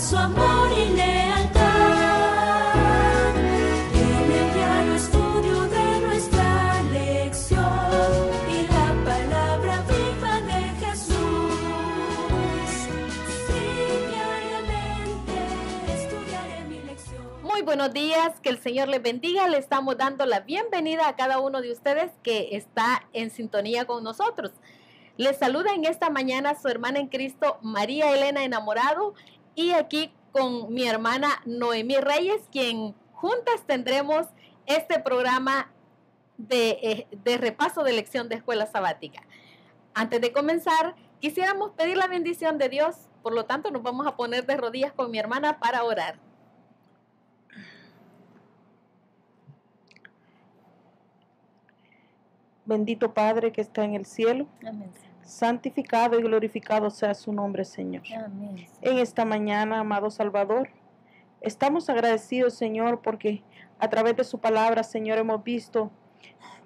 su amor y lealtad. En el diario estudio de nuestra lección y la palabra viva de Jesús. Sí, diariamente estudiaré mi lección. Muy buenos días, que el Señor les bendiga. Le estamos dando la bienvenida a cada uno de ustedes que está en sintonía con nosotros. Les saluda en esta mañana su hermana en Cristo, María Elena Enamorado, y aquí con mi hermana Noemí Reyes, quien juntas tendremos este programa de repaso de lección de escuela sabática. Antes de comenzar, quisiéramos pedir la bendición de Dios, por lo tanto nos vamos a poner de rodillas con mi hermana para orar. Bendito Padre que está en el cielo, Amén. santificado y glorificado sea su nombre, Señor. Amén. En esta mañana, amado Salvador, estamos agradecidos, Señor, porque a través de su palabra, Señor, hemos visto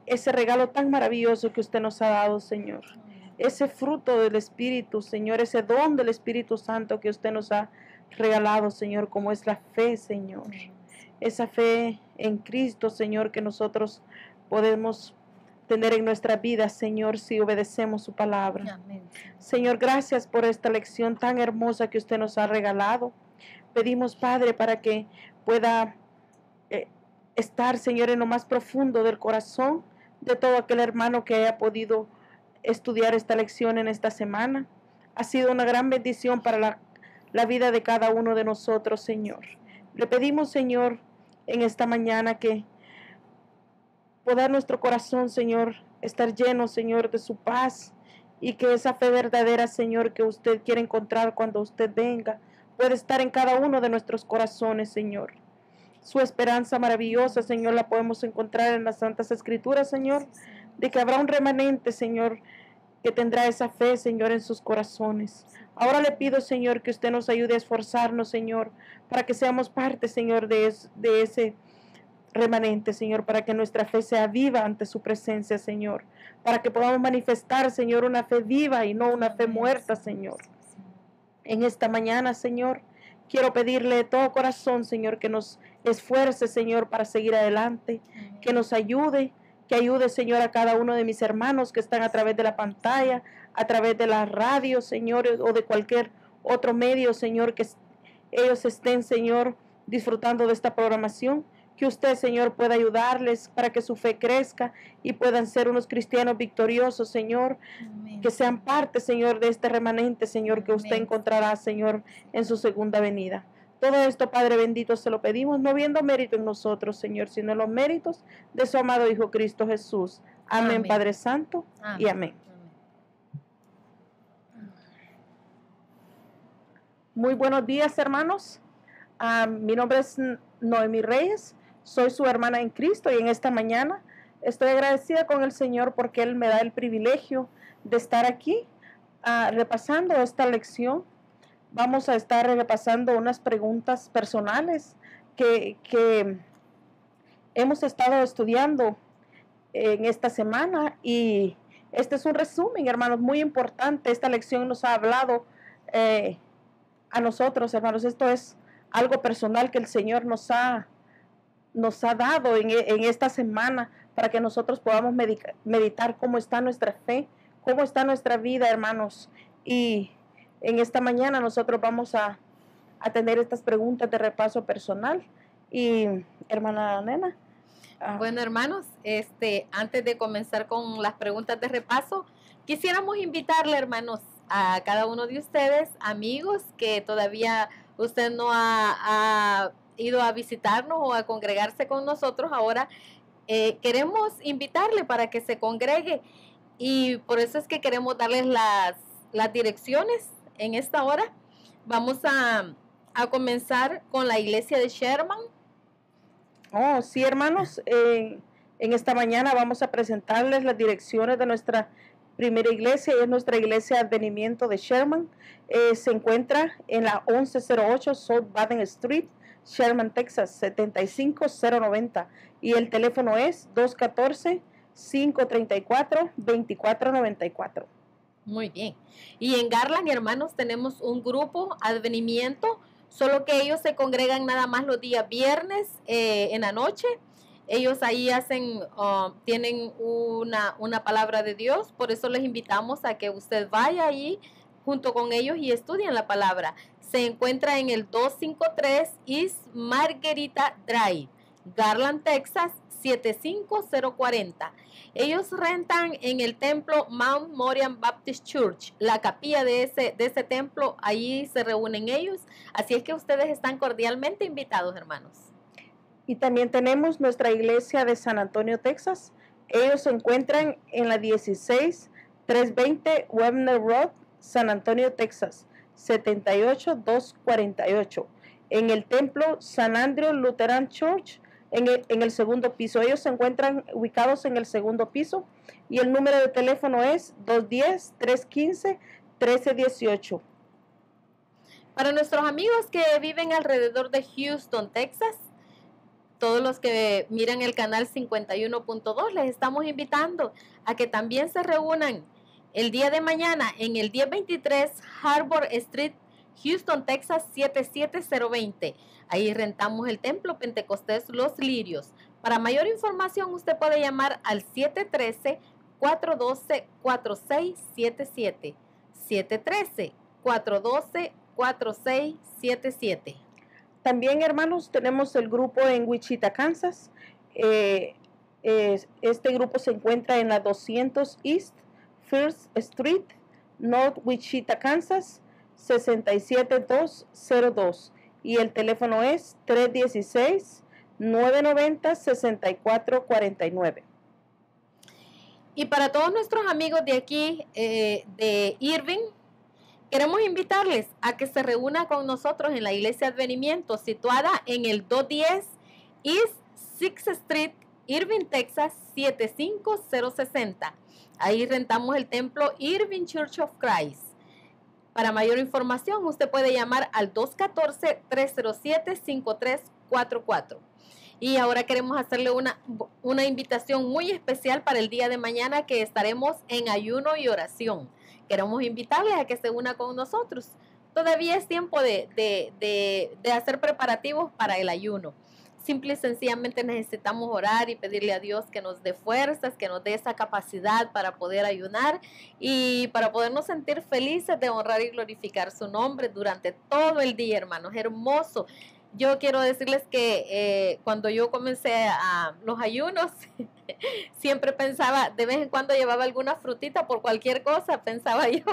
ese regalo tan maravilloso que usted nos ha dado, Señor. Ese fruto del Espíritu, Señor, ese don del Espíritu Santo que usted nos ha regalado, Señor, como es la fe, Señor. Esa fe en Cristo, Señor, que nosotros podemos tener en nuestra vida, Señor, si obedecemos su palabra. Amén. Señor, gracias por esta lección tan hermosa que usted nos ha regalado. Pedimos, Padre, para que pueda estar, Señor, en lo más profundo del corazón de todo aquel hermano que haya podido estudiar esta lección en esta semana. Ha sido una gran bendición para la vida de cada uno de nosotros, Señor. Le pedimos, Señor, en esta mañana que pueda nuestro corazón, Señor, estar lleno, Señor, de su paz, y que esa fe verdadera, Señor, que usted quiere encontrar cuando usted venga, puede estar en cada uno de nuestros corazones, Señor. Su esperanza maravillosa, Señor, la podemos encontrar en las Santas Escrituras, Señor, de que habrá un remanente, Señor, que tendrá esa fe, Señor, en sus corazones. Ahora le pido, Señor, que usted nos ayude a esforzarnos, Señor, para que seamos parte, Señor, de ese remanente, Señor, para que nuestra fe sea viva ante su presencia, Señor, para que podamos manifestar, Señor, una fe viva y no una fe muerta, Señor. En esta mañana, Señor, quiero pedirle de todo corazón, Señor, que nos esfuerce, Señor, para seguir adelante, que nos ayude, que ayude, Señor, a cada uno de mis hermanos que están a través de la pantalla, a través de la radio, Señor, o de cualquier otro medio, Señor, que ellos estén, Señor, disfrutando de esta programación. Que usted, Señor, pueda ayudarles para que su fe crezca y puedan ser unos cristianos victoriosos, Señor. Amén. Que sean parte, Señor, de este remanente, Señor, que usted encontrará, Señor, en su segunda venida. Todo esto, Padre bendito, se lo pedimos, no viendo mérito en nosotros, Señor, sino en los méritos de su amado Hijo Cristo Jesús. Amén, amén. Padre Santo, amén. Y amén. Muy buenos días, hermanos. Mi nombre es Noemí Reyes. Soy su hermana en Cristo y en esta mañana estoy agradecida con el Señor porque Él me da el privilegio de estar aquí repasando esta lección. Vamos a estar repasando unas preguntas personales que hemos estado estudiando en esta semana, y este es un resumen, hermanos, muy importante. Esta lección nos ha hablado a nosotros, hermanos. Esto es algo personal que el Señor nos ha dado en esta semana para que nosotros podamos meditar cómo está nuestra fe, cómo está nuestra vida, hermanos. Y en esta mañana nosotros vamos a tener estas preguntas de repaso personal. Y hermana Nena. Bueno, hermanos, antes de comenzar con las preguntas de repaso, quisiéramos invitarle, hermanos, a cada uno de ustedes, amigos, que todavía usted no ha ido a visitarnos o a congregarse con nosotros. Ahora queremos invitarle para que se congregue, y por eso es que queremos darles las direcciones en esta hora. Vamos a comenzar con la iglesia de Sherman. Oh, sí, hermanos, en esta mañana vamos a presentarles las direcciones de nuestra primera iglesia, y es nuestra iglesia de Advenimiento de Sherman. Se encuentra en la 1108 South Baden Street, Sherman, Texas, 75090, y el teléfono es 214-534-2494. Muy bien. Y en Garland, hermanos, tenemos un grupo Advenimiento solo que ellos se congregan nada más los días viernes en la noche. Ellos ahí tienen una palabra de Dios, por eso les invitamos a que usted vaya ahí junto con ellos y estudien la palabra. Se encuentra en el 253 East Margarita Drive, Garland, Texas, 75040. Ellos rentan en el templo Mount Moriah Baptist Church, la capilla de ese templo, ahí se reúnen ellos. Así es que ustedes están cordialmente invitados, hermanos. Y también tenemos nuestra iglesia de San Antonio, Texas. Ellos se encuentran en la 16320 Webner Road, San Antonio, Texas, 78248. En el templo San Andrew Lutheran Church, en el segundo piso. Ellos se encuentran ubicados en el segundo piso y el número de teléfono es 210-315-1318. Para nuestros amigos que viven alrededor de Houston, Texas, todos los que miran el canal 51.2, les estamos invitando a que también se reúnan el día de mañana en el 1023 Harbor Street, Houston, Texas, 77020. Ahí rentamos el templo Pentecostés Los Lirios. Para mayor información, usted puede llamar al 713-412-4677. 713-412-4677. También, hermanos, tenemos el grupo en Wichita, Kansas. Este grupo se encuentra en la 200 East First Street, North Wichita, Kansas, 67202. Y el teléfono es 316-990-6449. Y para todos nuestros amigos de aquí, de Irving, queremos invitarles a que se reúna con nosotros en la Iglesia Advenimiento, situada en el 210 East 6th Street, Irving, Texas, 75060. Ahí rentamos el templo Irving Church of Christ. Para mayor información, usted puede llamar al 214-307-5344. Y ahora queremos hacerle una invitación muy especial para el día de mañana, que estaremos en ayuno y oración. Queremos invitarles a que se una con nosotros. Todavía es tiempo de hacer preparativos para el ayuno. Simple y sencillamente necesitamos orar y pedirle a Dios que nos dé fuerzas, que nos dé esa capacidad para poder ayunar y para podernos sentir felices de honrar y glorificar su nombre durante todo el día, hermanos. Hermoso. Yo quiero decirles que cuando yo comencé a los ayunos, siempre pensaba, de vez en cuando llevaba alguna frutita por cualquier cosa, pensaba yo,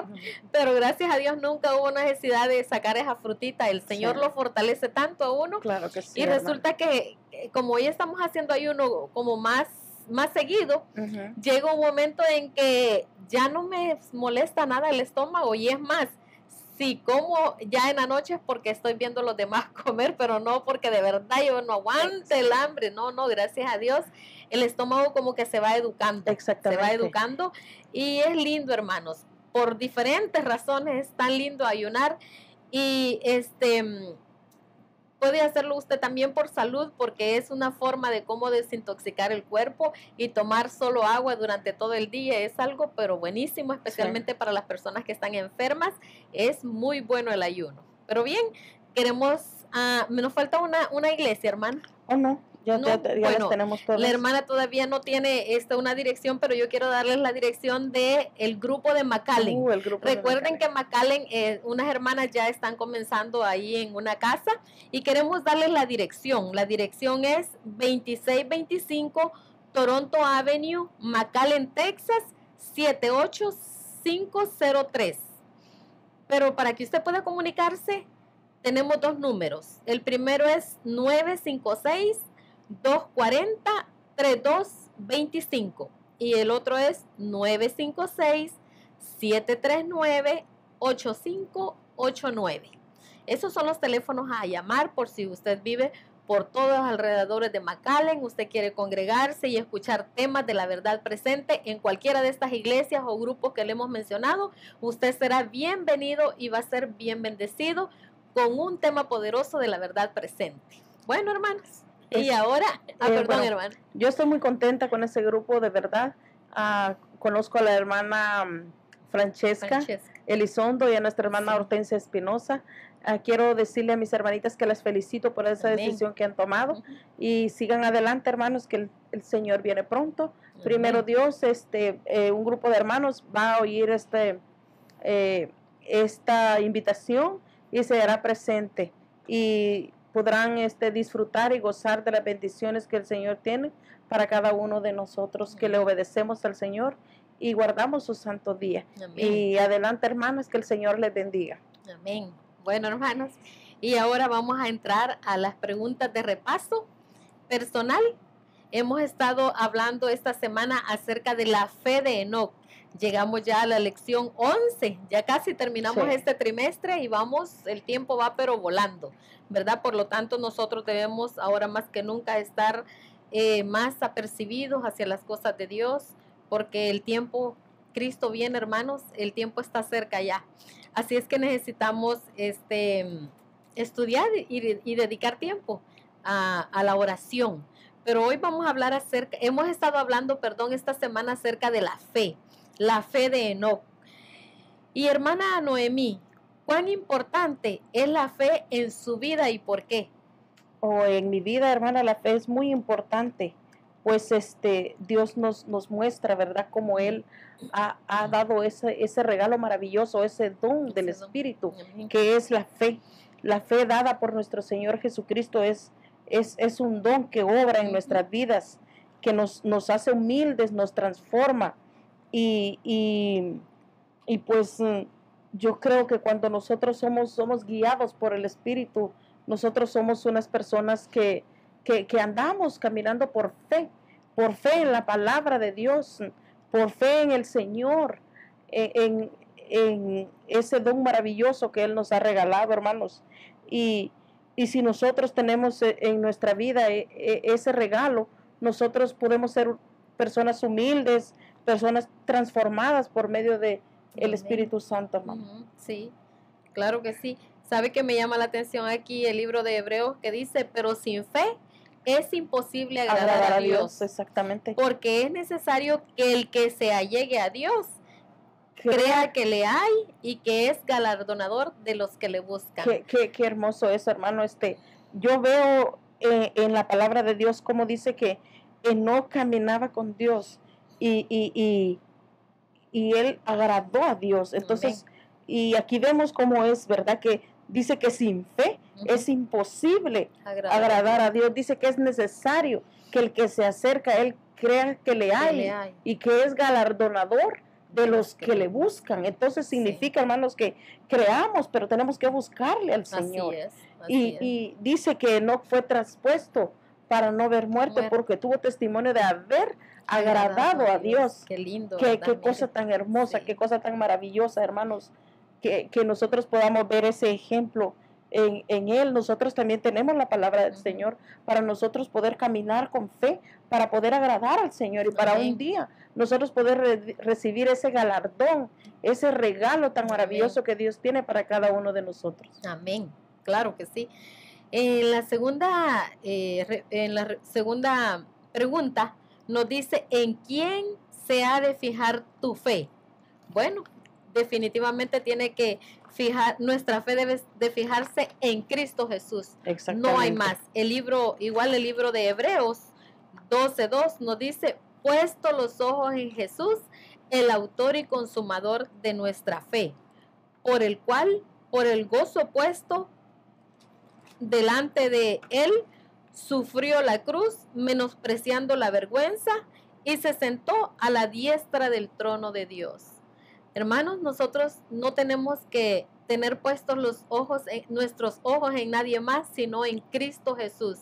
pero gracias a Dios nunca hubo necesidad de sacar esa frutita. El Señor lo fortalece tanto a uno. Claro que sí, y resulta que como hoy estamos haciendo ayuno como más seguido, llega un momento en que ya no me molesta nada el estómago, y es más, si como ya en la noche es porque estoy viendo a los demás comer, pero no porque de verdad yo no aguante el hambre. No, gracias a Dios, el estómago como que se va educando. Exactamente. Se va educando y es lindo, hermanos. Por diferentes razones es tan lindo ayunar y puede hacerlo usted también por salud, porque es una forma de cómo desintoxicar el cuerpo, y tomar solo agua durante todo el día es algo pero buenísimo, especialmente para las personas que están enfermas. Es muy bueno el ayuno. Pero bien, nos falta una iglesia, hermana. Oh, no. Ya las tenemos todas. La hermana todavía no tiene una dirección, pero yo quiero darles la dirección del grupo de McAllen. Recuerden que McAllen, unas hermanas ya están comenzando ahí en una casa y queremos darles la dirección. La dirección es 2625 Toronto Avenue, McAllen, Texas, 78503. Pero para que usted pueda comunicarse, tenemos dos números. El primero es 956-240-3225 y el otro es 956-739-8589. Esos son los teléfonos a llamar por si usted vive por todos los alrededores de McAllen, usted quiere congregarse y escuchar temas de la verdad presente en cualquiera de estas iglesias o grupos que le hemos mencionado. Usted será bienvenido y va a ser bien bendecido con un tema poderoso de la verdad presente. Bueno, hermanos, y ahora, perdón, hermana. Yo estoy muy contenta con ese grupo, de verdad. Conozco a la hermana Francesca. Elizondo y a nuestra hermana Sí. Hortensia Espinosa. Quiero decirle a mis hermanitas que las felicito por esa Amén. decisión que han tomado Ujú. y sigan adelante, hermanos, que el Señor viene pronto. Primero Amén. Dios, un grupo de hermanos va a oír esta invitación y se hará presente y podrán disfrutar y gozar de las bendiciones que el Señor tiene para cada uno de nosotros que le Amén. obedecemos al Señor y guardamos su santo día. Amén. Y adelante, hermanos, que el Señor les bendiga. Amén. Bueno, hermanos, y ahora vamos a entrar a las preguntas de repaso personal. Hemos estado hablando esta semana acerca de la fe de Enoc. Llegamos ya a la lección 11, ya casi terminamos Sí. este trimestre y vamos, el tiempo va pero volando, ¿verdad? Por lo tanto, nosotros debemos ahora más que nunca estar más apercibidos hacia las cosas de Dios, porque el tiempo, Cristo viene, hermanos, el tiempo está cerca ya. Así es que necesitamos estudiar y dedicar tiempo a la oración. Pero hoy vamos a hablar hemos estado hablando, esta semana acerca de la fe de Enoc. Y hermana Noemí, ¿cuán importante es la fe en su vida y por qué? En mi vida, hermana, la fe es muy importante, pues Dios nos muestra, ¿verdad?, cómo Él ha dado ese regalo maravilloso, ese don del Ese don. Espíritu, Amén. que es la fe. La fe dada por nuestro Señor Jesucristo es un don que obra en Ujú. nuestras vidas, que nos hace humildes, nos transforma. Y pues yo creo que cuando nosotros somos guiados por el Espíritu, nosotros somos unas personas que andamos caminando por fe en la palabra de Dios, por fe en el Señor, en ese don maravilloso que Él nos ha regalado, hermanos. Y si nosotros tenemos en nuestra vida ese regalo, nosotros podemos ser personas humildes, personas transformadas por medio de el Amén. Espíritu Santo, hermano. Ujú, sí, claro que sí. ¿Sabe que me llama la atención aquí el libro de Hebreos que dice, pero sin fe es imposible agradar a Dios? Exactamente. Porque es necesario que el que se allegue a Dios crea que le hay y que es galardonador de los que le buscan. Qué hermoso eso, hermano. Yo veo en la palabra de Dios como dice que Enoc caminaba con Dios y él agradó a Dios. Entonces, y aquí vemos cómo es, ¿verdad? Que dice que sin fe Ujú. es imposible agradar a Dios. Dice que es necesario que el que se acerca a Él crea que le hay y que es galardonador de los que le buscan. Entonces significa, hermanos, que creamos, pero tenemos que buscarle al Señor. Así es. Y dice que no fue traspuesto para no ver muerte, porque tuvo testimonio de haber agradado a Dios. Qué lindo. Qué cosa tan hermosa, Sí. qué cosa tan maravillosa, hermanos, que nosotros podamos ver ese ejemplo en Él. Nosotros también tenemos la palabra del Ujú. Señor para nosotros poder caminar con fe, para poder agradar al Señor y para Amén. un día nosotros poder recibir ese galardón, ese regalo tan maravilloso que Dios tiene para cada uno de nosotros. Amén, claro que sí. En la segunda pregunta nos dice, ¿en quién se ha de fijar tu fe? Bueno, definitivamente tiene que nuestra fe debe de fijarse en Cristo Jesús. No hay más. El libro de Hebreos 12:2 nos dice, puesto los ojos en Jesús, el autor y consumador de nuestra fe, por el cual, por el gozo puesto delante de él, sufrió la cruz, menospreciando la vergüenza, y se sentó a la diestra del trono de Dios. Hermanos, nosotros no tenemos que tener puestos nuestros ojos en nadie más, sino en Cristo Jesús.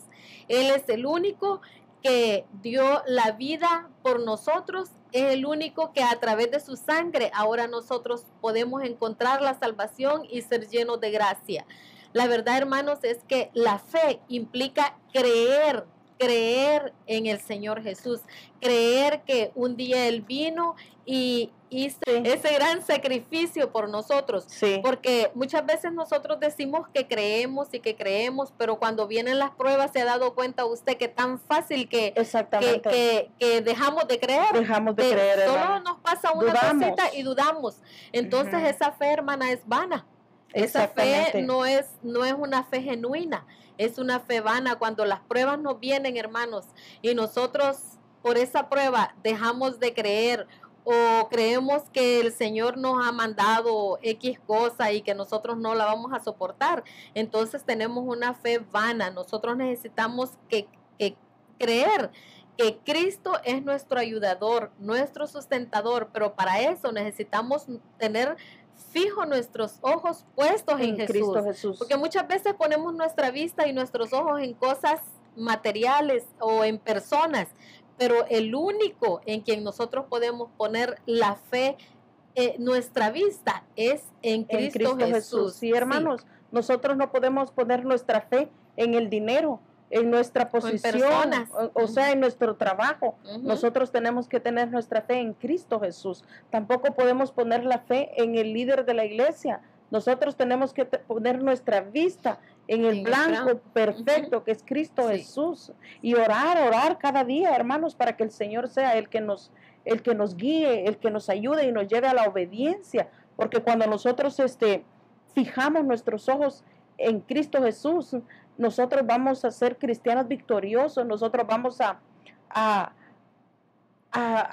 Él es el único que dio la vida por nosotros, es el único que a través de su sangre ahora nosotros podemos encontrar la salvación y ser llenos de gracia. La verdad, hermanos, es que la fe implica creer creer en el Señor Jesús, creer que un día Él vino y hizo ese gran sacrificio por nosotros, Sí. porque muchas veces nosotros decimos que creemos y que creemos, pero cuando vienen las pruebas se ha dado cuenta usted que tan fácil que Exactamente. dejamos de creer. Dejamos de creer, Solo hermana. nos pasa una Dudamos. cosita y dudamos. Entonces Ujú. esa fe, hermana, es vana. Esa fe Exactamente. no es una fe genuina, es una fe vana. Cuando las pruebas nos vienen, hermanos, y nosotros por esa prueba dejamos de creer o creemos que el Señor nos ha mandado X cosa y que nosotros no la vamos a soportar, entonces tenemos una fe vana. Nosotros necesitamos que creer que Cristo es nuestro ayudador, nuestro sustentador, pero para eso necesitamos tener fijo nuestros ojos puestos en Cristo Jesús. Jesús. Porque muchas veces ponemos nuestra vista y nuestros ojos en cosas materiales o en personas, pero el único en quien nosotros podemos poner la fe, nuestra vista, es en Cristo, Jesús. Sí, hermanos, nosotros no podemos poner nuestra fe en el dinero, en nuestra posición, personas. o sea, en nuestro trabajo. Ujú. Nosotros tenemos que tener nuestra fe en Cristo Jesús. Tampoco podemos poner la fe en el líder de la iglesia. Nosotros tenemos que poner nuestra vista en el blanco perfecto, que es Cristo Sí. Jesús. Y orar cada día, hermanos, para que el Señor sea el que nos guíe, el que nos ayude y nos lleve a la obediencia. Porque cuando nosotros fijamos nuestros ojos en Cristo Jesús, nosotros vamos a ser cristianos victoriosos, nosotros vamos a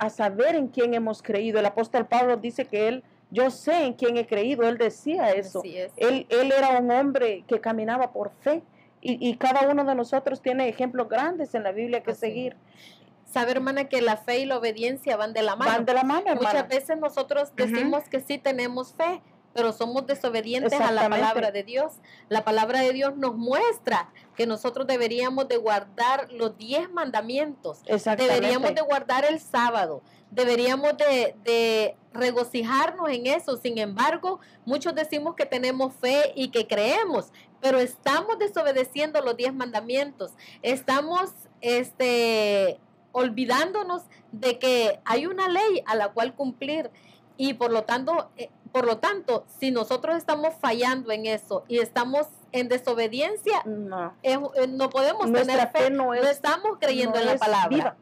saber en quién hemos creído. El apóstol Pablo dice que yo sé en quién he creído, él decía eso. Así es. Él era un hombre que caminaba por fe y cada uno de nosotros tiene ejemplos grandes en la Biblia que Así. seguir. Sabe, hermana, que la fe y la obediencia van de la mano. Van de la mano, hermana. Muchas veces nosotros decimos que sí tenemos fe, pero somos desobedientes a la Exactamente. palabra de Dios. La palabra de Dios nos muestra que nosotros deberíamos de guardar los 10 mandamientos. Exactamente. Deberíamos de guardar el sábado. Deberíamos de regocijarnos en eso. Sin embargo, muchos decimos que tenemos fe y que creemos, pero estamos desobedeciendo los 10 mandamientos. Estamos olvidándonos de que hay una ley a la cual cumplir y por lo tanto, si nosotros estamos fallando en eso y estamos en desobediencia, No. no podemos Nuestra tener fe, no no es- estamos creyendo no en la es palabra. viva.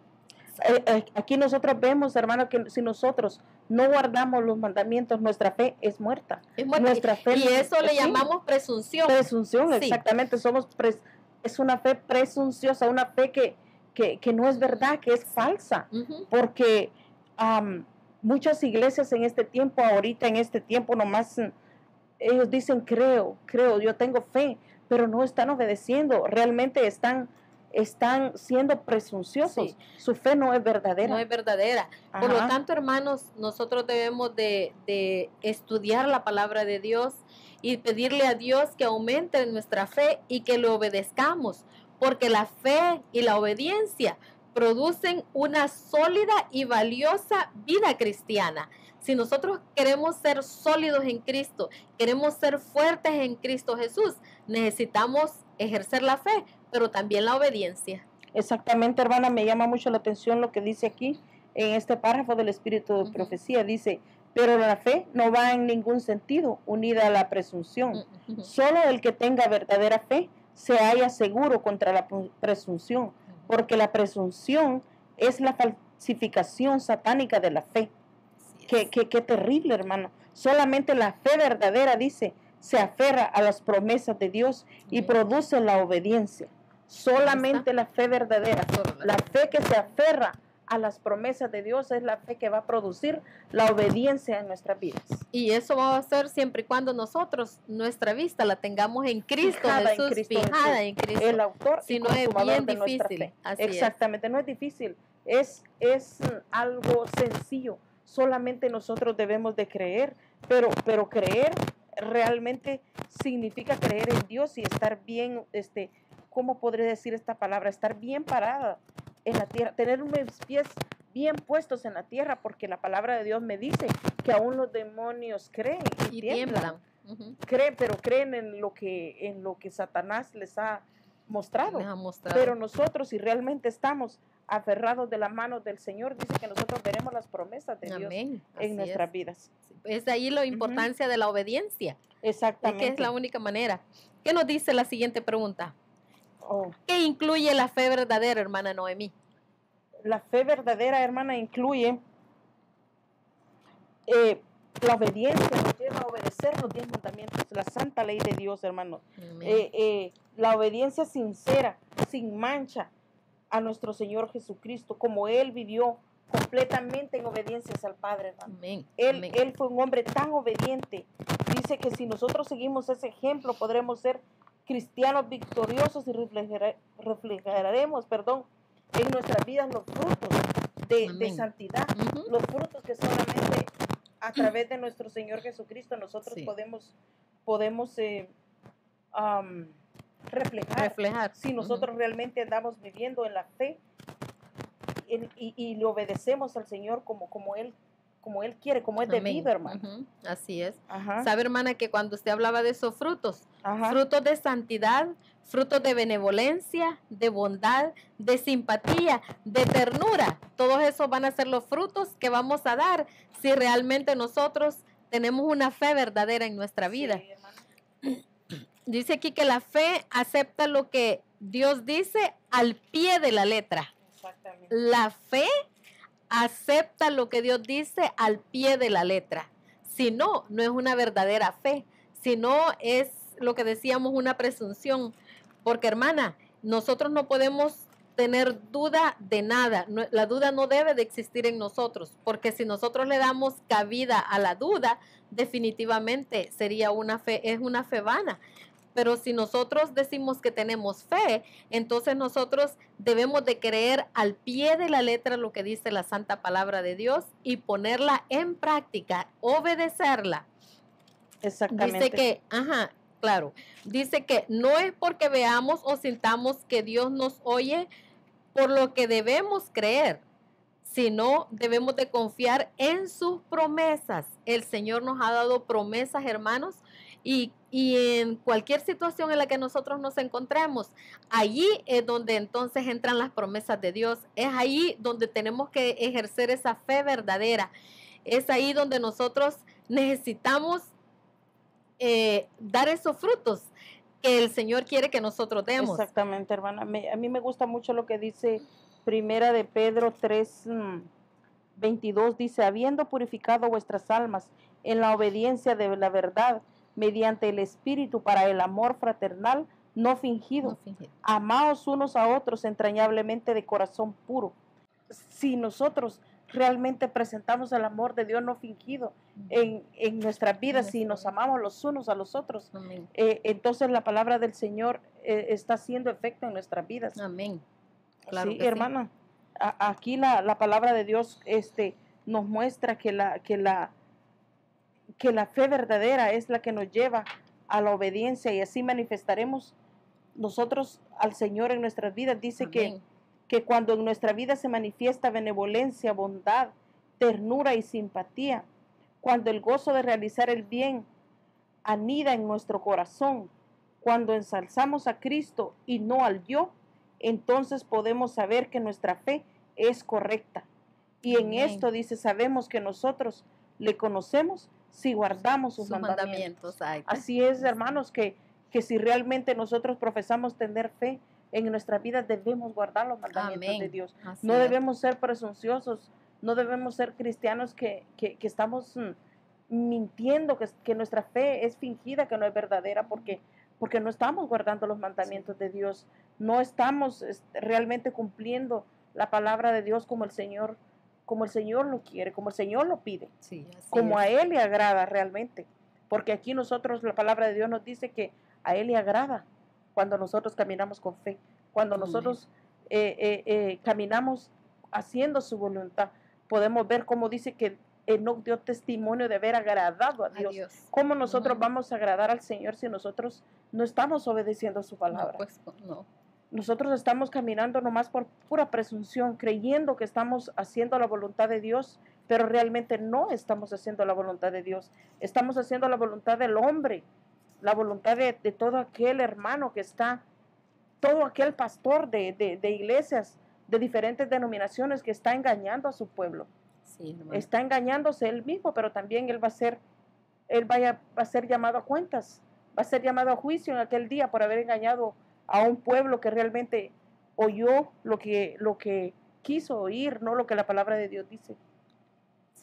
Aquí nosotros vemos, hermano, que si nosotros no guardamos los mandamientos, nuestra fe es muerta. Es muerta. Nuestra fe Y eso le sí, llamamos presunción. presunción, Sí. exactamente. Es una fe presunciosa, una fe que no es verdad, que es falsa. Ujú. Porque muchas iglesias en este tiempo, ahorita en este tiempo nomás, ellos dicen creo, yo tengo fe, pero no están obedeciendo, realmente están siendo presunciosos. Sí. Su fe no es verdadera. No es verdadera. Por lo Ajá. tanto, hermanos, nosotros debemos de estudiar la palabra de Dios y pedirle a Dios que aumente nuestra fe y que le obedezcamos, porque la fe y la obediencia producen una sólida y valiosa vida cristiana. Si nosotros queremos ser sólidos en Cristo, queremos ser fuertes en Cristo Jesús, necesitamos ejercer la fe, pero también la obediencia. Exactamente, hermana, me llama mucho la atención lo que dice aquí en este párrafo del espíritu de Ujú. profecía. Dice, pero la fe no va en ningún sentido unida a la presunción. Ujú. Solo el que tenga verdadera fe se halla seguro contra la presunción, porque la presunción es la falsificación satánica de la fe. Así es. Qué terrible, hermano. Solamente la fe verdadera, dice, se aferra a las promesas de Dios y Ujú. produce la obediencia. Solamente la fe verdadera, Solo la la fe que se aferra a las promesas de Dios es la fe que va a producir la obediencia en nuestras vidas. Y eso va a ser siempre y cuando nosotros nuestra vista la tengamos en Cristo Fijada en Jesús, Cristo fijada Jesús, en Cristo. El autor y Si no es consumador bien de nuestra difícil, fe. así es. Exactamente, no es difícil, es algo sencillo. Solamente nosotros debemos de creer, pero creer realmente significa creer en Dios y estar bien, ¿cómo podré decir esta palabra? Estar bien parada en la tierra, tener unos pies bien puestos en la tierra, porque la palabra de Dios me dice que aún los demonios creen y Y tiemblan. tiemblan. Ujú. Creen, pero creen en lo que Satanás les ha mostrado. Les ha mostrado. Pero nosotros, si realmente estamos aferrados de la mano del Señor, dice que nosotros veremos las promesas de Dios Amén. Así en nuestras es. vidas. Es ahí la importancia de la obediencia. Es Exactamente. que es la única manera. ¿Qué nos dice la siguiente pregunta? Oh, ¿Qué incluye la fe verdadera, hermana Noemí? la fe verdadera, hermana, incluye la obediencia, nos lleva a obedecer los 10 mandamientos, la santa ley de Dios, hermano. Amén. La obediencia sincera, sin mancha a nuestro Señor Jesucristo, como Él vivió completamente en obediencia al Padre, hermano. Amén. Él, Amén. él fue un hombre tan obediente. Dice que si nosotros seguimos ese ejemplo, podremos ser cristianos victoriosos y reflejaremos, en nuestras vidas los frutos de Amén. santidad, Ujú. los frutos que solamente a través de nuestro Señor Jesucristo nosotros Sí. podemos reflejar si Ujú. nosotros realmente andamos viviendo en la fe y le obedecemos al Señor como Él quiere, como es Amén. debido, hermano. Ujú. Así es. Ajá, ¿Sabe, hermana, que cuando usted hablaba de esos frutos, ajá, frutos de santidad, frutos de benevolencia, de bondad, de simpatía, de ternura, todos esos van a ser los frutos que vamos a dar si realmente nosotros tenemos una fe verdadera en nuestra vida? sí, hermano. Dice aquí que la fe acepta lo que Dios dice al pie de la letra. Exactamente. La fe acepta lo que Dios dice al pie de la letra. Si no, no es una verdadera fe. Si no, es lo que decíamos, una presunción. Porque, hermana, nosotros no podemos tener duda de nada. La duda no debe de existir en nosotros, porque si nosotros le damos cabida a la duda, definitivamente sería es una fe vana. Pero si nosotros decimos que tenemos fe, entonces nosotros debemos de creer al pie de la letra lo que dice la santa palabra de Dios y ponerla en práctica, obedecerla. Exactamente. Dice que, claro, dice que no es porque veamos o sintamos que Dios nos oye por lo que debemos creer, sino debemos de confiar en sus promesas. El Señor nos ha dado promesas, hermanos, y en cualquier situación en la que nosotros nos encontremos, allí es donde entonces entran las promesas de Dios. Es ahí donde tenemos que ejercer esa fe verdadera. Es ahí donde nosotros necesitamos dar esos frutos que el Señor quiere que nosotros demos. Exactamente, hermana. A mí me gusta mucho lo que dice Primera de Pedro 3, 22. Dice, habiendo purificado vuestras almas en la obediencia de la verdad, mediante el Espíritu para el amor fraternal, no fingido. No fingir. Amaos unos a otros entrañablemente de corazón puro. Si nosotros realmente presentamos el amor de Dios no fingido en nuestras vidas, si nos amamos los unos a los otros, Amén. entonces la palabra del Señor está haciendo efecto en nuestras vidas. Amén. Claro Sí, que sí. hermana. Aquí la palabra de Dios nos muestra que la fe verdadera es la que nos lleva a la obediencia y así manifestaremos nosotros al Señor en nuestras vidas. Dice Amén. que cuando en nuestra vida se manifiesta benevolencia, bondad, ternura y simpatía, cuando el gozo de realizar el bien anida en nuestro corazón, cuando ensalzamos a Cristo y no al yo, entonces podemos saber que nuestra fe es correcta. Y en Amén. esto dice, sabemos que nosotros le conocemos si guardamos sus mandamientos. Ay, Así es, hermanos, que si realmente nosotros profesamos tener fe en nuestra vida, debemos guardar los mandamientos Amén. de Dios. Así No es. debemos ser presunciosos, no debemos ser cristianos que estamos mintiendo, que nuestra fe es fingida, que no es verdadera, porque no estamos guardando los mandamientos de Dios, no estamos realmente cumpliendo la palabra de Dios como el Señor lo quiere, como el Señor lo pide, Sí, así como es. a Él le agrada realmente, porque aquí nosotros, la palabra de Dios nos dice que a Él le agrada cuando nosotros caminamos con fe, cuando Amén. nosotros caminamos haciendo su voluntad. Podemos ver cómo dice que Enoc dio testimonio de haber agradado a Dios. Adiós. ¿Cómo nosotros Ujú. vamos a agradar al Señor si nosotros no estamos obedeciendo su palabra? No, pues no. Nosotros estamos caminando nomás por pura presunción, creyendo que estamos haciendo la voluntad de Dios, pero realmente no estamos haciendo la voluntad de Dios. Estamos haciendo la voluntad del hombre, la voluntad de todo aquel hermano que está todo aquel pastor de iglesias de diferentes denominaciones que está engañando a su pueblo. Sí, hermano. Está engañándose él mismo, pero también él va a ser llamado a cuentas, va a ser llamado a juicio en aquel día por haber engañado a un pueblo que realmente oyó lo que quiso oír, no lo que la palabra de Dios dice.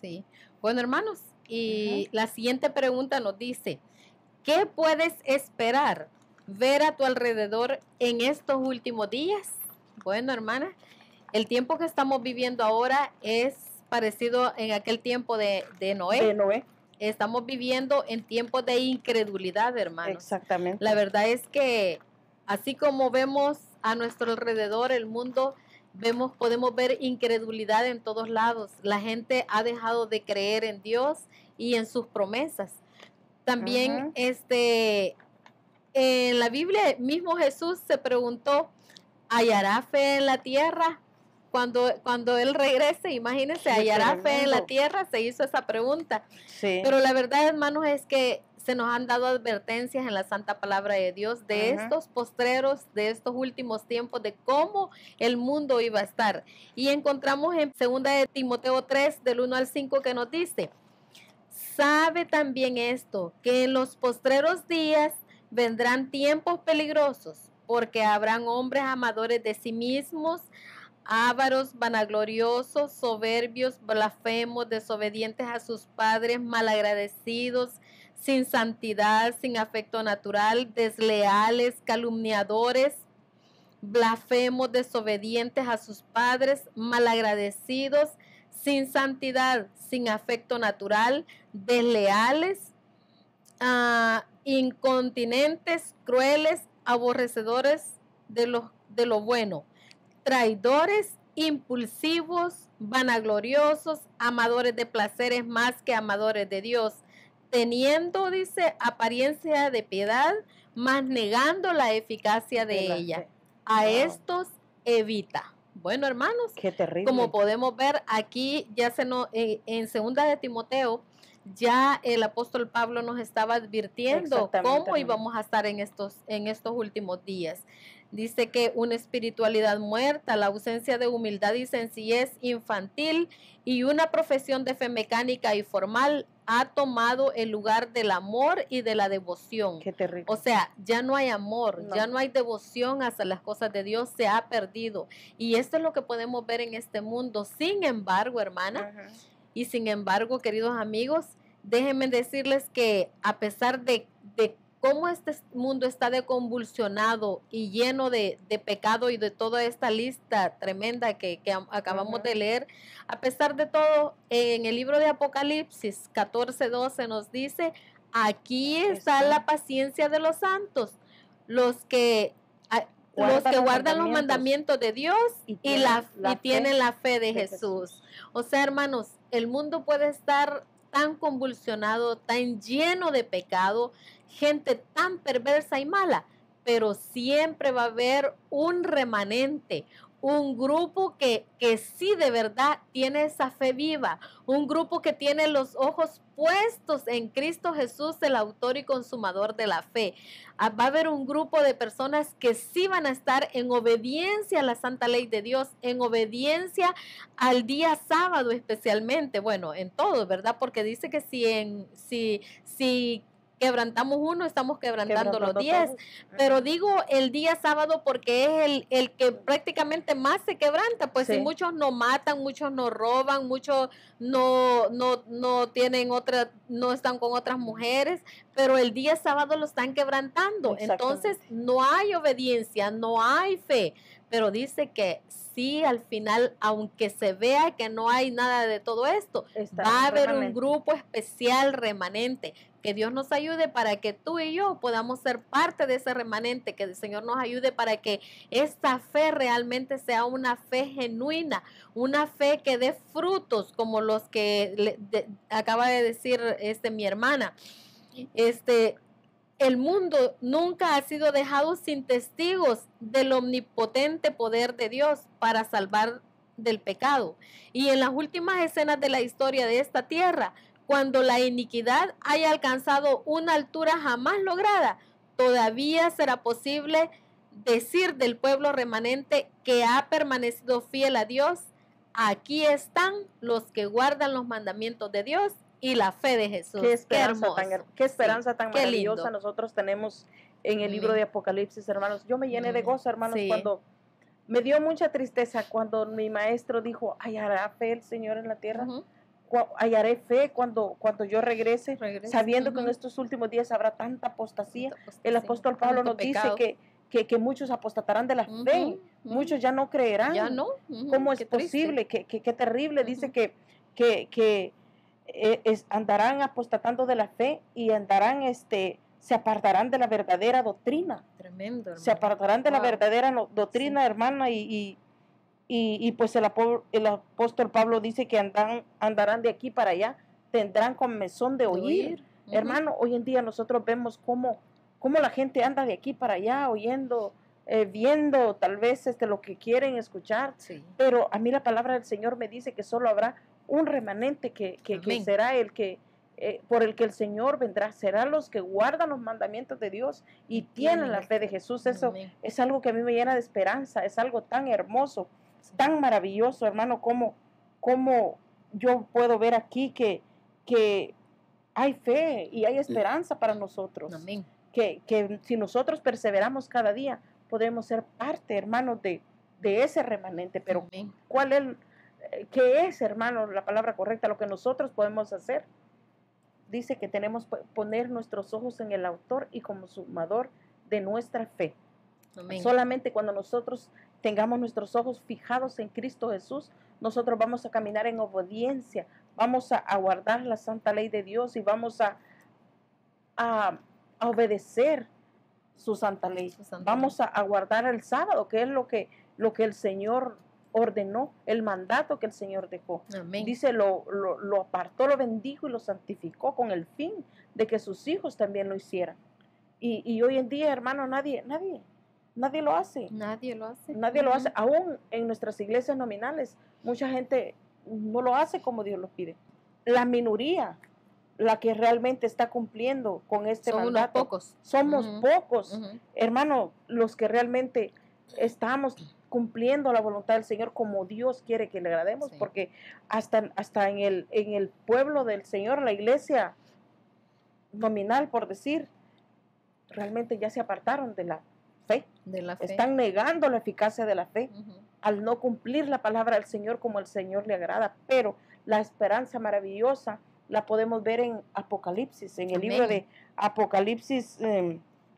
Sí. Bueno, hermanos, y la siguiente pregunta nos dice, ¿qué puedes esperar ver a tu alrededor en estos últimos días? Bueno, hermana, el tiempo que estamos viviendo ahora es parecido en aquel tiempo de Noé. De Noé. Estamos viviendo en tiempos de incredulidad, hermanos. Exactamente. La verdad es que así como vemos a nuestro alrededor el mundo, podemos ver incredulidad en todos lados. La gente ha dejado de creer en Dios y en sus promesas. También en la Biblia mismo Jesús se preguntó, ¿hallará fe en la tierra? Cuando Él regrese, imagínense, ¿hallará fe en la tierra? Se hizo esa pregunta. Sí. Pero la verdad, hermanos, es que se nos han dado advertencias en la santa palabra de Dios de estos postreros, de estos últimos tiempos, de cómo el mundo iba a estar. Y encontramos en 2 de Timoteo 3, del 1 al 5, que nos dice, sabe también esto, que en los postreros días vendrán tiempos peligrosos, porque habrán hombres amadores de sí mismos, ávaros, vanagloriosos, soberbios, blasfemos, desobedientes a sus padres, malagradecidos, sin santidad, sin afecto natural, desleales, calumniadores, blasfemos, desobedientes a sus padres, malagradecidos, sin santidad, sin afecto natural, desleales, incontinentes, crueles, aborrecedores de lo bueno, traidores, impulsivos, vanagloriosos, amadores de placeres más que amadores de Dios, teniendo, dice, apariencia de piedad, mas negando la eficacia de ella. A estos evita. Bueno, hermanos, qué terrible. Como podemos ver aquí, ya en 2 de Timoteo, ya el apóstol Pablo nos estaba advirtiendo cómo íbamos a estar en estos últimos días. Dice que una espiritualidad muerta, la ausencia de humildad y sencillez infantil y una profesión de fe mecánica y formal ha tomado el lugar del amor y de la devoción. Qué terrible. O sea, ya no hay amor, ya no hay devoción hacia las cosas de Dios, se ha perdido. Y esto es lo que podemos ver en este mundo. Sin embargo, hermana, y sin embargo, queridos amigos, déjenme decirles que a pesar de cómo este mundo está convulsionado y lleno de pecado y de toda esta lista tremenda que acabamos de leer, a pesar de todo, en el libro de Apocalipsis 14:12 nos dice, aquí está la paciencia de los santos, los que guardan los mandamientos de Dios y tienen la fe de Jesús. O sea, hermanos, el mundo puede estar tan convulsionado, tan lleno de pecado, gente tan perversa y mala, pero siempre va a haber un remanente, un grupo que sí de verdad tiene esa fe viva, un grupo que tiene los ojos puestos en Cristo Jesús, el autor y consumador de la fe. Va a haber un grupo de personas que sí van a estar en obediencia a la santa ley de Dios, en obediencia al día sábado especialmente, bueno, en todo, ¿verdad? Porque dice que si quebrantamos uno, estamos quebrantando los 10. Pero digo el día sábado porque es el que prácticamente más se quebranta. Pues si muchos no matan, muchos no roban, muchos no tienen no están con otras mujeres, pero el día sábado lo están quebrantando. Entonces no hay obediencia, no hay fe. Pero dice que sí, al final, aunque se vea que no hay nada de todo esto, va a haber un grupo especial remanente. Que Dios nos ayude para que tú y yo podamos ser parte de ese remanente, que el Señor nos ayude para que esta fe realmente sea una fe genuina, una fe que dé frutos como los que acaba de decir mi hermana. El mundo nunca ha sido dejado sin testigos del omnipotente poder de Dios para salvar del pecado. Y en las últimas escenas de la historia de esta tierra, cuando la iniquidad haya alcanzado una altura jamás lograda, todavía será posible decir del pueblo remanente que ha permanecido fiel a Dios, aquí están los que guardan los mandamientos de Dios y la fe de Jesús. Qué esperanza hermoso. qué esperanza Sí, tan qué maravillosa lindo. nosotros tenemos en el libro Amén. de Apocalipsis, hermanos. Yo me llené de Amén. gozo, hermanos, Sí. cuando me dio mucha tristeza cuando mi maestro dijo, ¿hallará fe el Señor en la tierra? Ujú. Hallaré fe cuando yo regrese, Regrese. sabiendo que en Ujú. estos últimos días habrá tanta apostasía. Tanta apostasía, El apóstol Pablo tanto nos pecado. dice que muchos apostatarán de la Ujú, fe, ujú. muchos ya no creerán. Ya no. Ujú, ¿Cómo qué es triste. posible? Qué terrible. Dice Ujú. que andarán apostatando de la fe y andarán, se apartarán de la verdadera doctrina. Tremendo, hermano. Se apartarán de la Wow. verdadera doctrina, hermana, y pues el apóstol Pablo dice que andarán de aquí para allá, tendrán comezón de oír. Ujú. Hermano, hoy en día nosotros vemos cómo la gente anda de aquí para allá, oyendo, viendo tal vez lo que quieren escuchar, Sí. pero a mí la palabra del Señor me dice que solo habrá un remanente que Amén. será el que por el que el Señor vendrá, serán los que guardan los mandamientos de Dios y tienen la fe de Jesús. Eso Amén. es algo que a mí me llena de esperanza, es algo tan hermoso, Sí. tan maravilloso, hermano, como yo puedo ver aquí que hay fe y hay esperanza para nosotros. Amén. Que si nosotros perseveramos cada día, podremos ser parte, hermanos, de ese remanente. Pero Amén. ¿cuál es, qué es, hermano, la palabra correcta? Lo que nosotros podemos hacer. Dice que tenemos que poner nuestros ojos en el autor y consumador de nuestra fe. Amén. Solamente cuando nosotros tengamos nuestros ojos fijados en Cristo Jesús, nosotros vamos a caminar en obediencia, vamos a guardar la santa ley de Dios y vamos a obedecer su santa ley. Su santa Vamos a guardar el sábado, que es lo que el Señor ordenó, el mandato que el Señor dejó. Amén. Dice, lo apartó, lo bendijo y lo santificó con el fin de que sus hijos también lo hicieran. Y hoy en día, hermano, nadie lo hace. Nadie lo hace. Nadie lo hace. Aún en nuestras iglesias nominales, mucha gente no lo hace como Dios lo pide. La minoría, la que realmente está cumpliendo con este Son mandato. unos pocos. Somos Ujú. pocos, Ujú. hermano, los que realmente estamos cumpliendo la voluntad del Señor como Dios quiere que le agrademos, Sí. porque hasta en el pueblo del Señor, la iglesia nominal, por decir, realmente ya se apartaron de la fe. De la fe. Están negando la eficacia de la fe Ujú. al no cumplir la palabra del Señor como el Señor le agrada. Pero la esperanza maravillosa la podemos ver en Apocalipsis, en el Amén. libro de Apocalipsis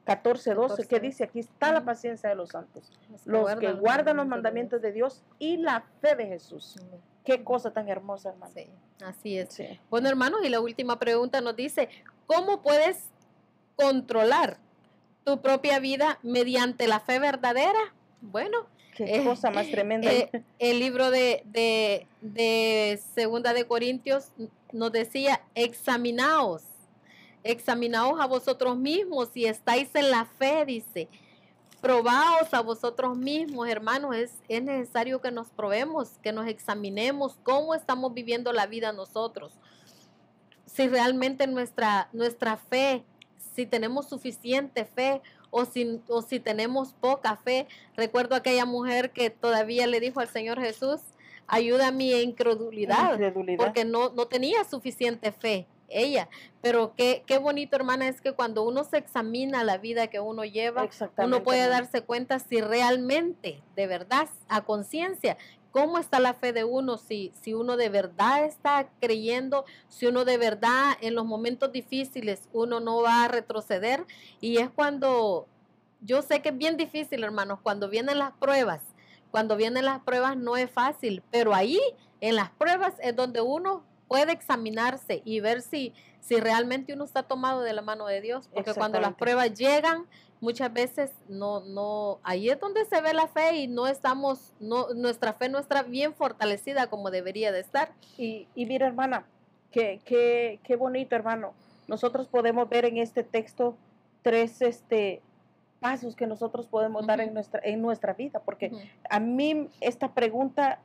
14:12, que dice, aquí está la Ujú. paciencia de los santos, los que guardan los mandamientos de Dios y la fe de Jesús. Amén. Qué cosa tan hermosa, hermano. Sí, así es. Sí. Bueno, hermanos, y la última pregunta nos dice, ¿cómo puedes controlar tu propia vida mediante la fe verdadera? Bueno, Qué cosa más tremenda. el libro de Segunda de Corintios nos decía, examinaos a vosotros mismos si estáis en la fe, dice. Probaos a vosotros mismos, hermanos, es necesario que nos probemos, que nos examinemos cómo estamos viviendo la vida nosotros. Si realmente nuestra fe, si tenemos suficiente fe o si tenemos poca fe. Recuerdo aquella mujer que todavía le dijo al Señor Jesús, ayuda a mi incredulidad, porque no tenía suficiente fe ella. Pero qué bonito, hermana, es que cuando uno se examina la vida que uno lleva, uno puede darse cuenta si realmente, de verdad, a conciencia, cómo está la fe de uno, si uno de verdad está creyendo, si uno de verdad en los momentos difíciles uno no va a retroceder. Y es cuando, yo sé que es bien difícil, hermanos, cuando vienen las pruebas no es fácil, pero ahí en las pruebas es donde uno puede examinarse y ver si realmente uno está tomado de la mano de Dios, porque cuando las pruebas llegan, muchas veces ahí es donde se ve la fe y nuestra fe no está bien fortalecida como debería de estar. Y mira, hermana, qué bonito, hermano. Nosotros podemos ver en este texto 3 pasos que nosotros podemos dar en nuestra vida, porque a mí esta pregunta,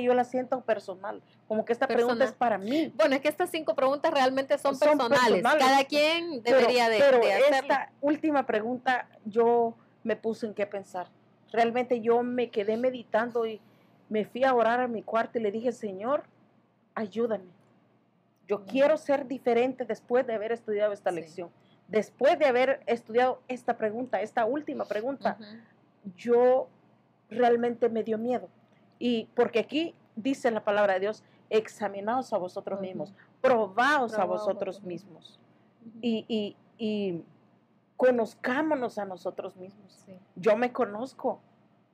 yo la siento personal, como que esta pregunta es para mí. Bueno, es que estas 5 preguntas realmente son personales. Cada quien debería de hacerlo. Esta última pregunta yo me puso en qué pensar. Realmente yo me quedé meditando y me fui a orar a mi cuarto y le dije, Señor, ayúdame. Yo quiero ser diferente después de haber estudiado esta lección. Después de haber estudiado esta pregunta, esta última pregunta, yo realmente me dio miedo. Y porque aquí dice la palabra de Dios, examinaos a vosotros mismos, probaos a vosotros mismos. Y conozcámonos a nosotros mismos. Yo me conozco,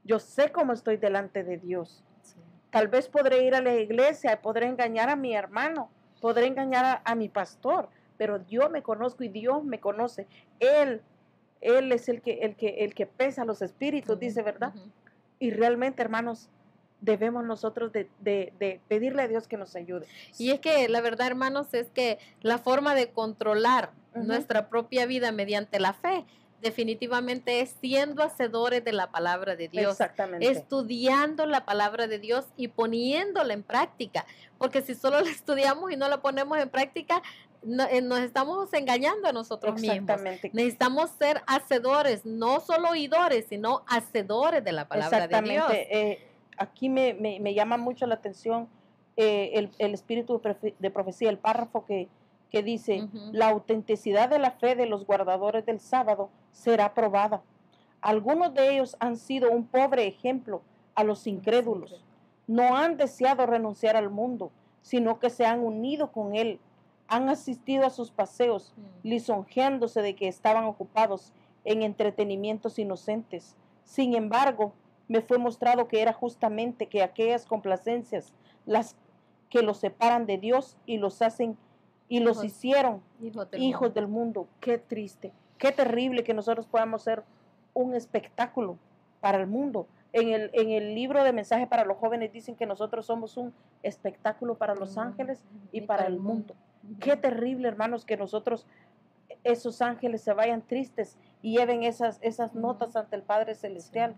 yo sé cómo estoy delante de Dios. Tal vez podré ir a la iglesia, podré engañar a mi hermano, podré engañar a mi pastor, pero yo me conozco y Dios me conoce. Él es el que pesa los espíritus, dice, ¿verdad? Y realmente, hermanos, debemos nosotros de pedirle a Dios que nos ayude. Y es que la verdad, hermanos, es que la forma de controlar nuestra propia vida mediante la fe definitivamente es siendo hacedores de la palabra de Dios. Exactamente. Estudiando la palabra de Dios y poniéndola en práctica. Porque si solo la estudiamos y no la ponemos en práctica, nos estamos engañando a nosotros mismos. Necesitamos ser hacedores, no solo oidores, sino hacedores de la palabra de Dios. Aquí me llama mucho la atención el espíritu de profecía, el párrafo que dice, la autenticidad de la fe de los guardadores del sábado será probada. Algunos de ellos han sido un pobre ejemplo a los incrédulos. No han deseado renunciar al mundo, sino que se han unido con él. Han asistido a sus paseos, lisonjeándose de que estaban ocupados en entretenimientos inocentes. Sin embargo, me fue mostrado que era justamente que aquellas complacencias las que los separan de Dios y los hacen y los hicieron hijos del mundo. Qué triste, qué terrible que nosotros podamos ser un espectáculo para el mundo. En el libro de mensaje para los jóvenes dicen que nosotros somos un espectáculo para los ángeles y para el mundo. Qué terrible, hermanos, que nosotros, esos ángeles, se vayan tristes y lleven esas notas ante el Padre Celestial.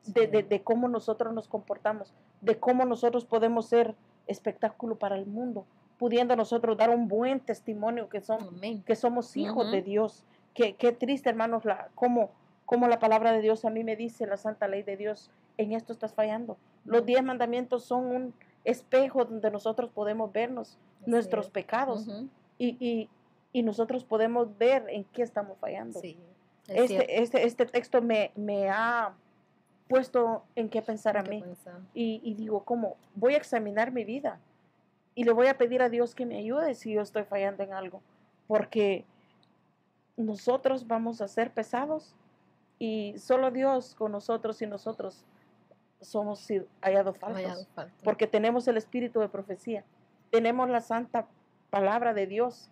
De cómo nosotros nos comportamos, de cómo nosotros podemos ser espectáculo para el mundo, pudiendo nosotros dar un buen testimonio que somos hijos de Dios. Qué triste, hermanos, como la palabra de Dios a mí me dice, la santa ley de Dios, en esto estás fallando. Los 10 mandamientos son un espejo donde nosotros podemos vernos nuestros pecados y nosotros podemos ver en qué estamos fallando. Este texto me ha puesto en qué pensar a mí. Y digo, ¿cómo? Voy a examinar mi vida y le voy a pedir a Dios que me ayude si yo estoy fallando en algo, porque nosotros vamos a ser pesados y solo Dios con nosotros y nosotros somos hallados faltos, porque tenemos el espíritu de profecía, tenemos la santa palabra de Dios,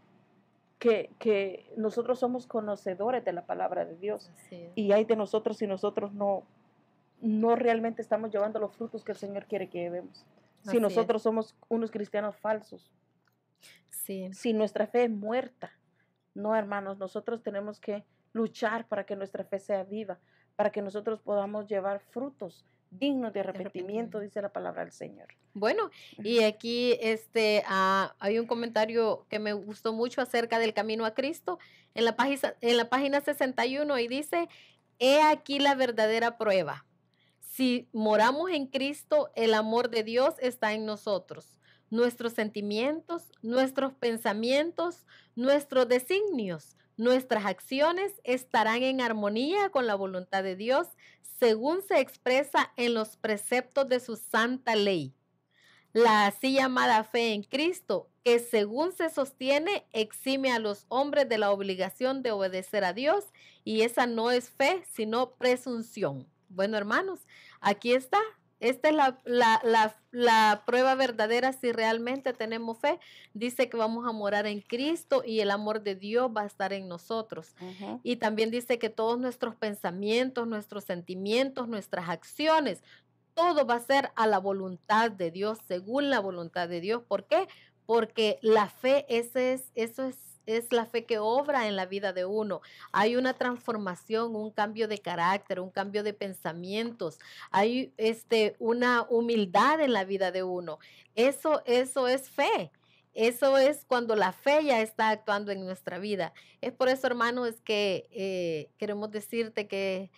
que nosotros somos conocedores de la palabra de Dios, y hay de nosotros si nosotros no realmente estamos llevando los frutos que el Señor quiere que llevemos. Si nosotros somos unos cristianos falsos, si nuestra fe es muerta, no, hermanos, nosotros tenemos que luchar para que nuestra fe sea viva, para que nosotros podamos llevar frutos dignos de arrepentimiento, dice la palabra del Señor. Bueno, y aquí hay un comentario que me gustó mucho acerca del camino a Cristo en la página 61 y dice, he aquí la verdadera prueba. Si moramos en Cristo, el amor de Dios está en nosotros. Nuestros sentimientos, nuestros pensamientos, nuestros designios, nuestras acciones estarán en armonía con la voluntad de Dios, según se expresa en los preceptos de su santa ley. La así llamada fe en Cristo, que según se sostiene, exime a los hombres de la obligación de obedecer a Dios, y esa no es fe, sino presunción. Bueno, hermanos, aquí está. Esta es la prueba verdadera si realmente tenemos fe. Dice que vamos a morar en Cristo y el amor de Dios va a estar en nosotros. Y también dice que todos nuestros pensamientos, nuestros sentimientos, nuestras acciones, todo va a ser a la voluntad de Dios, según la voluntad de Dios. ¿Por qué? Porque la fe, eso es la fe que obra en la vida de uno. Hay una transformación, un cambio de carácter, un cambio de pensamientos. Hay una humildad en la vida de uno. Eso es fe. Eso es cuando la fe ya está actuando en nuestra vida. Es por eso, hermanos, que queremos decirte que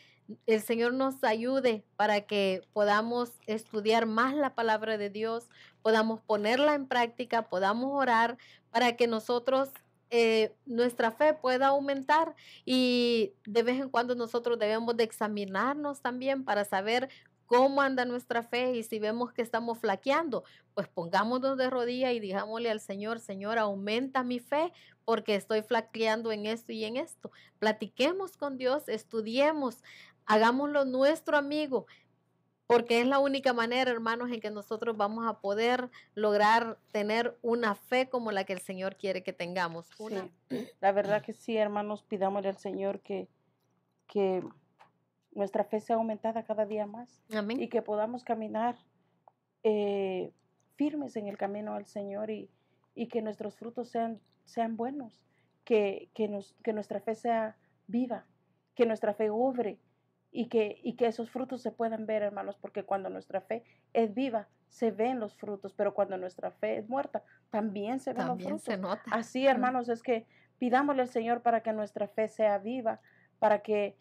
el Señor nos ayude para que podamos estudiar más la palabra de Dios, podamos ponerla en práctica, podamos orar para que nosotros nuestra fe pueda aumentar, y de vez en cuando nosotros debemos de examinarnos también para saber cómo anda nuestra fe, y si vemos que estamos flaqueando, pues pongámonos de rodillas y digámosle al Señor: Señor, aumenta mi fe porque estoy flaqueando en esto y en esto. Platiquemos con Dios, estudiemos, hagámoslo nuestro amigo, porque es la única manera, hermanos, en que nosotros vamos a poder lograr tener una fe como la que el Señor quiere que tengamos. Sí, la verdad que sí, hermanos, pidámosle al Señor que nuestra fe sea aumentada cada día más. Amén. Y que podamos caminar firmes en el camino al Señor, y que nuestros frutos sean buenos, que nuestra fe sea viva, que nuestra fe obre, y que esos frutos se puedan ver, hermanos, porque cuando nuestra fe es viva, se ven los frutos, pero cuando nuestra fe es muerta, también se ven los frutos. Se nota. Así, hermanos, es que pidámosle al Señor para que nuestra fe sea viva, para que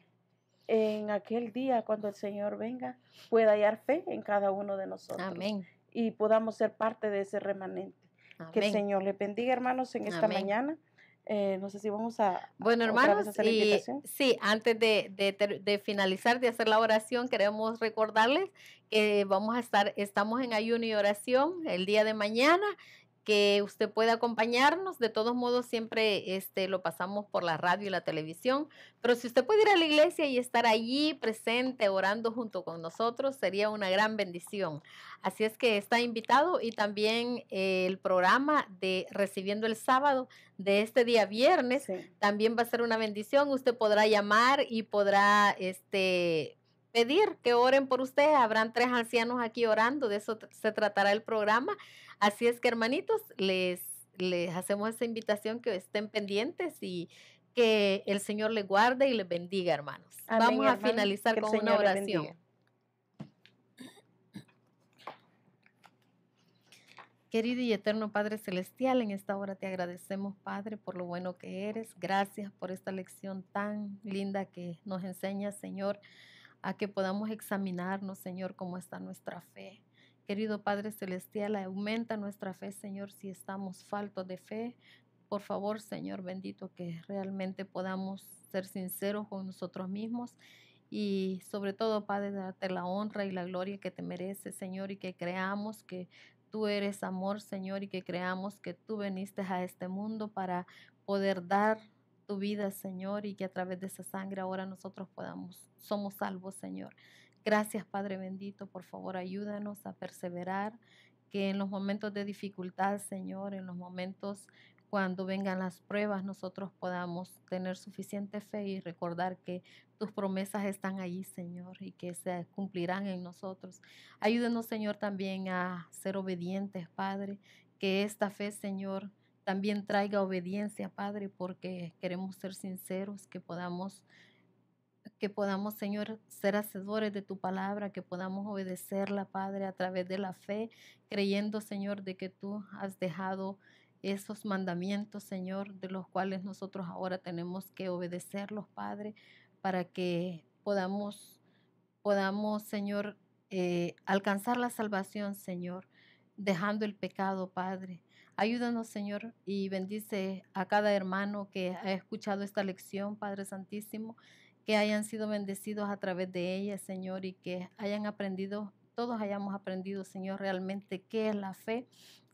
en aquel día, cuando el Señor venga, pueda hallar fe en cada uno de nosotros. Amén. Y podamos ser parte de ese remanente. Amén. Que el Señor le bendiga, hermanos, en esta Amén. mañana. No sé si vamos a Bueno, otra hermanos, vez hacer la y invitación. sí, antes de finalizar, de hacer la oración, queremos recordarles que estamos en ayuno y oración el día de mañana, que usted puede acompañarnos. De todos modos, siempre lo pasamos por la radio y la televisión, pero si usted puede ir a la iglesia y estar allí presente, orando junto con nosotros, sería una gran bendición. Así es que está invitado, y también el programa de Recibiendo el Sábado de este día viernes, Sí. también va a ser una bendición. Usted podrá llamar y podrá pedir que oren por usted. Habrán 3 ancianos aquí orando, de eso se tratará el programa. Así es que, hermanitos, les hacemos esa invitación, que estén pendientes y que el Señor les guarde y les bendiga, hermanos. Amén, Vamos a hermanos, finalizar que el con una Señor les oración. bendiga. Querido y eterno Padre Celestial, en esta hora te agradecemos, Padre, por lo bueno que eres. Gracias por esta lección tan linda que nos enseña, Señor, a que podamos examinarnos, Señor, cómo está nuestra fe. Querido Padre Celestial, aumenta nuestra fe, Señor, si estamos faltos de fe. Por favor, Señor bendito, que realmente podamos ser sinceros con nosotros mismos, y sobre todo, Padre, darte la honra y la gloria que te mereces, Señor, y que creamos que tú eres amor, Señor, y que creamos que tú viniste a este mundo para poder dar tu vida, Señor, y que a través de esa sangre ahora nosotros somos salvos, Señor. Gracias, Padre bendito. Por favor, ayúdanos a perseverar, que en los momentos de dificultad, Señor, en los momentos cuando vengan las pruebas, nosotros podamos tener suficiente fe y recordar que tus promesas están allí, Señor, y que se cumplirán en nosotros. Ayúdanos, Señor, también a ser obedientes, Padre, que esta fe, Señor, también traiga obediencia, Padre, porque queremos ser sinceros, que podamos, Señor, ser hacedores de tu palabra, que podamos obedecerla, Padre, a través de la fe, creyendo, Señor, de que tú has dejado esos mandamientos, Señor, de los cuales nosotros ahora tenemos que obedecerlos, Padre, para que podamos, Señor, alcanzar la salvación, Señor, dejando el pecado, Padre. Ayúdanos, Señor, y bendice a cada hermano que ha escuchado esta lección, Padre Santísimo, que hayan sido bendecidos a través de ella, Señor, y que todos hayamos aprendido, Señor, realmente qué es la fe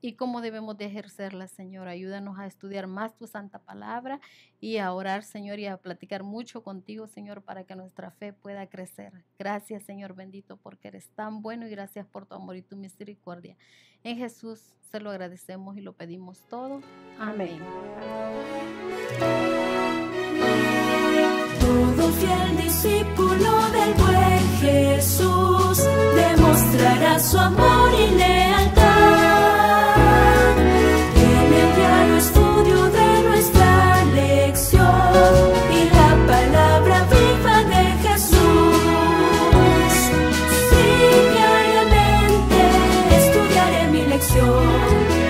y cómo debemos de ejercerla, Señor. Ayúdanos a estudiar más tu santa palabra y a orar, Señor, y a platicar mucho contigo, Señor, para que nuestra fe pueda crecer. Gracias, Señor bendito, porque eres tan bueno, y gracias por tu amor y tu misericordia. En Jesús se lo agradecemos y lo pedimos todo. Amén. Todo fiel discípulo del buen Jesús demostrará su amor y lealtad en el diario estudio de nuestra lección y la palabra viva de Jesús. Sí, diariamente estudiaré mi lección.